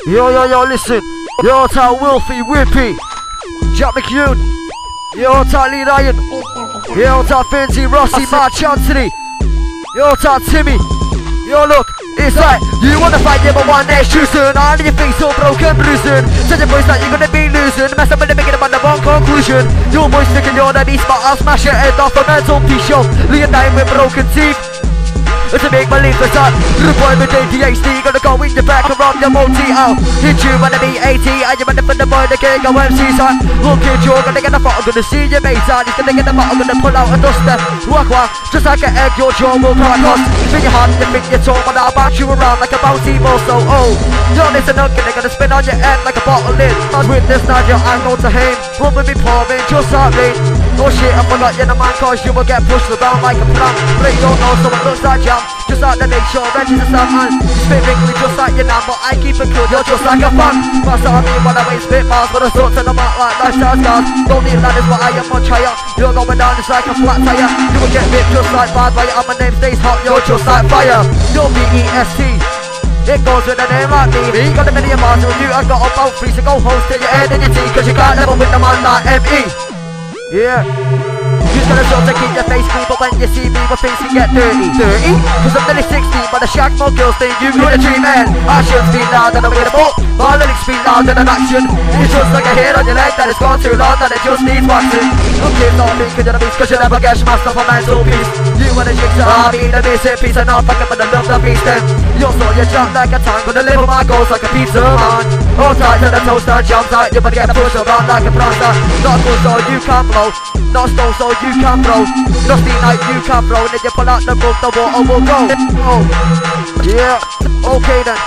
Yo, listen. Yo, tight Wilfie, Whippy, Jack McCune. Yo, tight Lee Ryan. Yo, tight Finzi, Rossi, March Anthony. Yo, tight Timmy. Yo, look, it's like you wanna fight, yeah, but one next too soon. All of your face so broken, bruising. Such a voice that you're gonna be losing. Mess up with the making about the wrong conclusion. Your voice thinking you're the beast, but I'll smash your head off a mental piece. Yo, laying down with broken teeth. It's a make believe for that. Good boy with ADHD, gonna go in your back and rob your multi out. Hit you when I be 80, and you ready for the boy, the king, go MC son. Look at you, gonna get the photo, gonna see your mate on. He's gonna get the photo, gonna pull out a duster. Walk, just like an egg, your jaw will crack us. You think your heart, you think your tongue, but I'll bounce you around like a bouncy ball. So, oh, you're listen up, they're gonna spin on your head like a bottle lid. Not with this, not your angle to him. Run with me pouring, just like rain. Oh shit, I forgot you're the man, cause you will get pushed around like a plant. But you don't know, so it looks like jam. Just like the nation, ready to start man. Spit wrinkly just like your nan, but I keep it cool, you're just like a fan. That's what I mean when I wait spit bars, but I thought to the mark like lifestyle scars. Don't need ladders, but I am much higher. You're going down just like a flat tire. You will get ripped just like bad wire, and my name stays hot, you're just like fire. You're B-E-S-T. It goes with a name like me. Got a million bars with you, I got about 3, so go host to your head and your teeth, cause you can't level with the man like M.E. Yeah. You're gonna sort to keep your face clean, but when you see me, my face can get dirty. Dirty? Cause I'm nearly 16, but the shack more girls think you got a dream, man. I should speak louder than I'm gonna boat. My lyrics speak louder than action. It's just like a hair on your leg that it's gone too long, that it just needs waxing. Don't keep on thinking you're the beast, cause you never get smashed off a mental piece. You wanna jigsaw, I mean the missing piece, and not fucking with the love the beast then. You're so you jump like a tank, gonna live with my goals like a pizza man. All tight to the toaster, jump tight, you better get pushed around like a prankster. Not good so you can't blow. Not stone so you can throw. Nothing like you can throw. And then you pull out the book, the water will go. Oh, yeah, okay then.